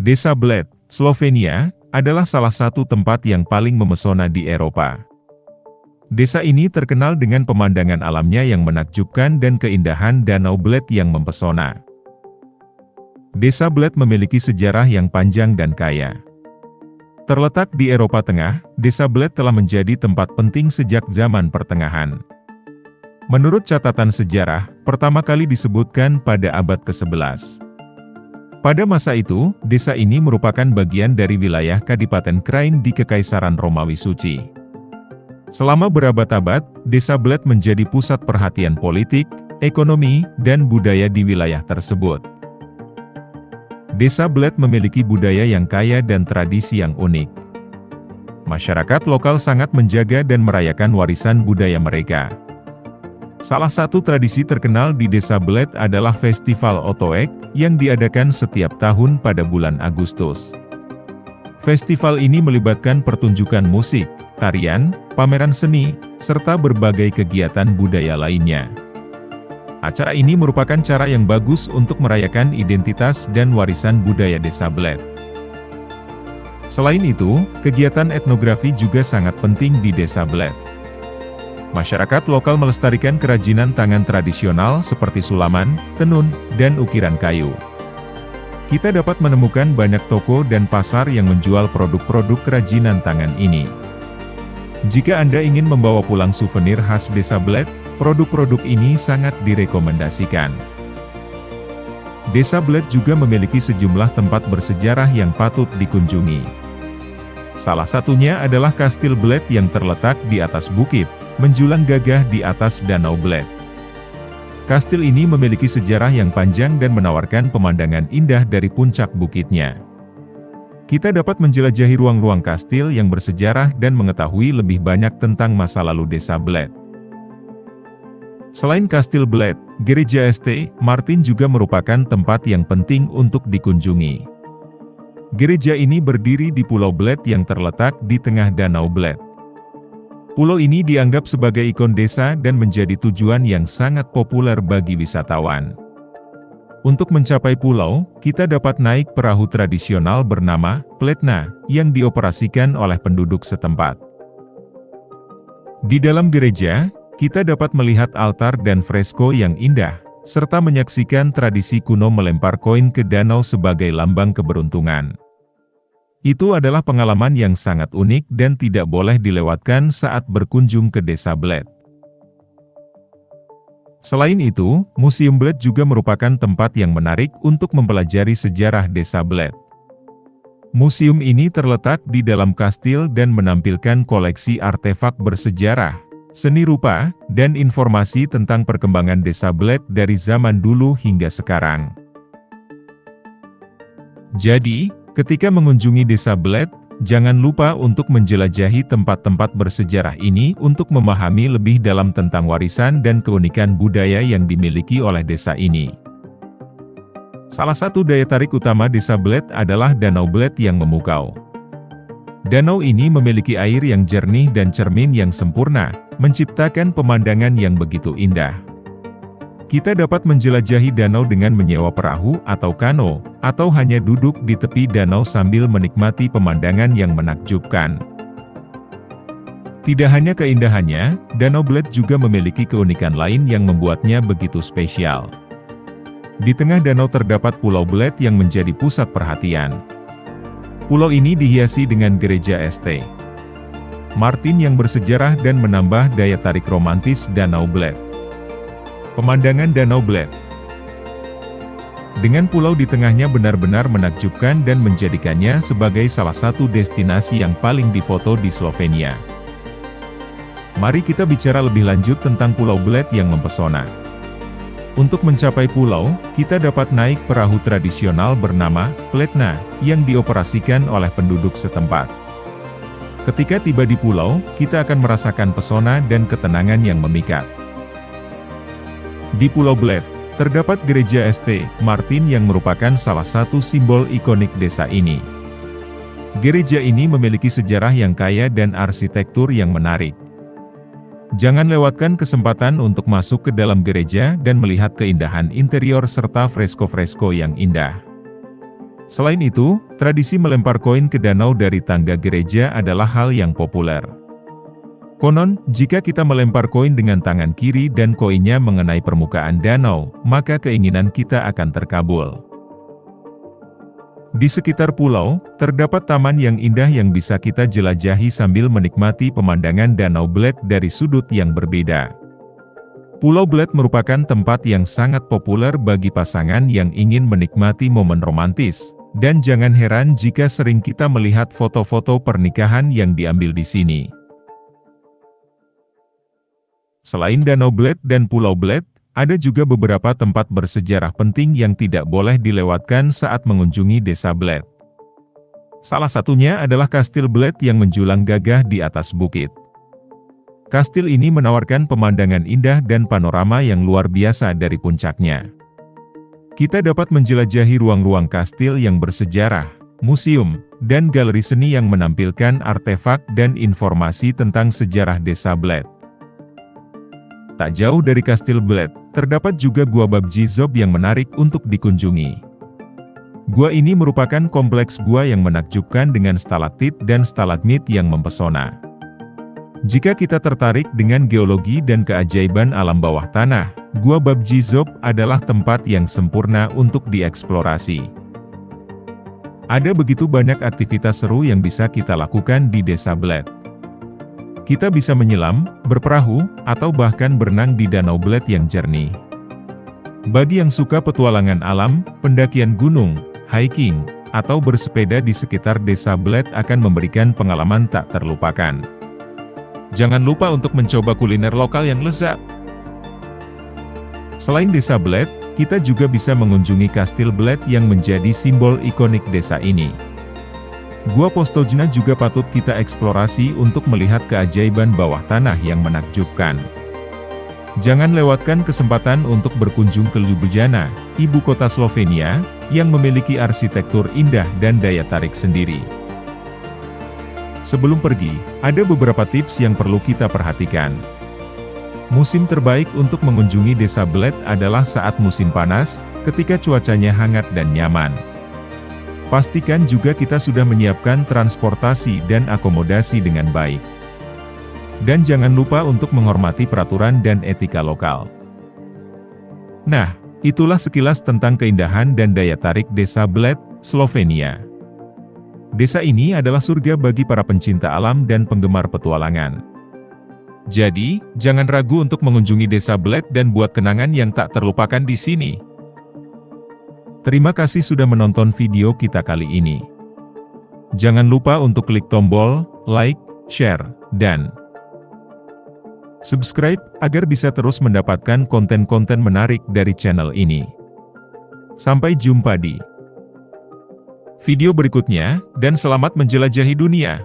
Desa Bled, Slovenia, adalah salah satu tempat yang paling memesona di Eropa. Desa ini terkenal dengan pemandangan alamnya yang menakjubkan dan keindahan Danau Bled yang mempesona. Desa Bled memiliki sejarah yang panjang dan kaya. Terletak di Eropa Tengah, Desa Bled telah menjadi tempat penting sejak zaman pertengahan. Menurut catatan sejarah, pertama kali disebutkan pada abad ke-11. Pada masa itu, desa ini merupakan bagian dari wilayah Kadipaten Krain di Kekaisaran Romawi Suci. Selama berabad-abad, Desa Bled menjadi pusat perhatian politik, ekonomi, dan budaya di wilayah tersebut. Desa Bled memiliki budaya yang kaya dan tradisi yang unik. Masyarakat lokal sangat menjaga dan merayakan warisan budaya mereka. Salah satu tradisi terkenal di Desa Bled adalah Festival Otoek, yang diadakan setiap tahun pada bulan Agustus. Festival ini melibatkan pertunjukan musik, tarian, pameran seni, serta berbagai kegiatan budaya lainnya. Acara ini merupakan cara yang bagus untuk merayakan identitas dan warisan budaya Desa Bled. Selain itu, kegiatan etnografi juga sangat penting di Desa Bled. Masyarakat lokal melestarikan kerajinan tangan tradisional seperti sulaman, tenun, dan ukiran kayu. Kita dapat menemukan banyak toko dan pasar yang menjual produk-produk kerajinan tangan ini. Jika Anda ingin membawa pulang souvenir khas Desa Bled, produk-produk ini sangat direkomendasikan. Desa Bled juga memiliki sejumlah tempat bersejarah yang patut dikunjungi. Salah satunya adalah Kastil Bled yang terletak di atas bukit, menjulang gagah di atas Danau Bled. Kastil ini memiliki sejarah yang panjang dan menawarkan pemandangan indah dari puncak bukitnya. Kita dapat menjelajahi ruang-ruang kastil yang bersejarah dan mengetahui lebih banyak tentang masa lalu Desa Bled. Selain Kastil Bled, Gereja St. Martin juga merupakan tempat yang penting untuk dikunjungi. Gereja ini berdiri di Pulau Bled yang terletak di tengah Danau Bled. Pulau ini dianggap sebagai ikon desa dan menjadi tujuan yang sangat populer bagi wisatawan. Untuk mencapai pulau, kita dapat naik perahu tradisional bernama Pletna, yang dioperasikan oleh penduduk setempat. Di dalam gereja, kita dapat melihat altar dan fresko yang indah, serta menyaksikan tradisi kuno melempar koin ke danau sebagai lambang keberuntungan. Itu adalah pengalaman yang sangat unik dan tidak boleh dilewatkan saat berkunjung ke Desa Bled. Selain itu, Museum Bled juga merupakan tempat yang menarik untuk mempelajari sejarah Desa Bled. Museum ini terletak di dalam kastil dan menampilkan koleksi artefak bersejarah, seni rupa, dan informasi tentang perkembangan Desa Bled dari zaman dulu hingga sekarang. Jadi, ketika mengunjungi Desa Bled, jangan lupa untuk menjelajahi tempat-tempat bersejarah ini untuk memahami lebih dalam tentang warisan dan keunikan budaya yang dimiliki oleh desa ini. Salah satu daya tarik utama Desa Bled adalah Danau Bled yang memukau. Danau ini memiliki air yang jernih dan cermin yang sempurna, menciptakan pemandangan yang begitu indah. Kita dapat menjelajahi danau dengan menyewa perahu atau kano, atau hanya duduk di tepi danau sambil menikmati pemandangan yang menakjubkan. Tidak hanya keindahannya, Danau Bled juga memiliki keunikan lain yang membuatnya begitu spesial. Di tengah danau terdapat Pulau Bled yang menjadi pusat perhatian. Pulau ini dihiasi dengan Gereja St. Martin yang bersejarah dan menambah daya tarik romantis Danau Bled. Pemandangan Danau Bled dengan pulau di tengahnya benar-benar menakjubkan dan menjadikannya sebagai salah satu destinasi yang paling difoto di Slovenia. Mari kita bicara lebih lanjut tentang Pulau Bled yang mempesona. Untuk mencapai pulau, kita dapat naik perahu tradisional bernama Pletna, yang dioperasikan oleh penduduk setempat. Ketika tiba di pulau, kita akan merasakan pesona dan ketenangan yang memikat. Di Pulau Bled, terdapat Gereja St. Martin yang merupakan salah satu simbol ikonik desa ini. Gereja ini memiliki sejarah yang kaya dan arsitektur yang menarik. Jangan lewatkan kesempatan untuk masuk ke dalam gereja dan melihat keindahan interior serta fresko-fresko yang indah. Selain itu, tradisi melempar koin ke danau dari tangga gereja adalah hal yang populer. Konon, jika kita melempar koin dengan tangan kiri dan koinnya mengenai permukaan danau, maka keinginan kita akan terkabul. Di sekitar pulau, terdapat taman yang indah yang bisa kita jelajahi sambil menikmati pemandangan Danau Bled dari sudut yang berbeda. Pulau Bled merupakan tempat yang sangat populer bagi pasangan yang ingin menikmati momen romantis, dan jangan heran jika sering kita melihat foto-foto pernikahan yang diambil di sini. Selain Danau Bled dan Pulau Bled, ada juga beberapa tempat bersejarah penting yang tidak boleh dilewatkan saat mengunjungi Desa Bled. Salah satunya adalah Kastil Bled yang menjulang gagah di atas bukit. Kastil ini menawarkan pemandangan indah dan panorama yang luar biasa dari puncaknya. Kita dapat menjelajahi ruang-ruang kastil yang bersejarah, museum, dan galeri seni yang menampilkan artefak dan informasi tentang sejarah Desa Bled. Tak jauh dari Kastil Bled, terdapat juga Gua Babji Zob yang menarik untuk dikunjungi. Gua ini merupakan kompleks gua yang menakjubkan dengan stalaktit dan stalagmit yang mempesona. Jika kita tertarik dengan geologi dan keajaiban alam bawah tanah, Gua Babji Zob adalah tempat yang sempurna untuk dieksplorasi. Ada begitu banyak aktivitas seru yang bisa kita lakukan di Desa Bled. Kita bisa menyelam, berperahu, atau bahkan berenang di Danau Bled yang jernih. Bagi yang suka petualangan alam, pendakian gunung, hiking, atau bersepeda di sekitar Desa Bled akan memberikan pengalaman tak terlupakan. Jangan lupa untuk mencoba kuliner lokal yang lezat. Selain Desa Bled, kita juga bisa mengunjungi Kastil Bled yang menjadi simbol ikonik desa ini. Gua Postojna juga patut kita eksplorasi untuk melihat keajaiban bawah tanah yang menakjubkan. Jangan lewatkan kesempatan untuk berkunjung ke Ljubljana, ibu kota Slovenia, yang memiliki arsitektur indah dan daya tarik sendiri. Sebelum pergi, ada beberapa tips yang perlu kita perhatikan. Musim terbaik untuk mengunjungi Desa Bled adalah saat musim panas, ketika cuacanya hangat dan nyaman. Pastikan juga kita sudah menyiapkan transportasi dan akomodasi dengan baik. Dan jangan lupa untuk menghormati peraturan dan etika lokal. Nah, itulah sekilas tentang keindahan dan daya tarik Desa Bled, Slovenia. Desa ini adalah surga bagi para pencinta alam dan penggemar petualangan. Jadi, jangan ragu untuk mengunjungi Desa Bled dan buat kenangan yang tak terlupakan di sini. Terima kasih sudah menonton video kita kali ini. Jangan lupa untuk klik tombol like, share, dan subscribe agar bisa terus mendapatkan konten-konten menarik dari channel ini. Sampai jumpa di video berikutnya, dan selamat menjelajahi dunia.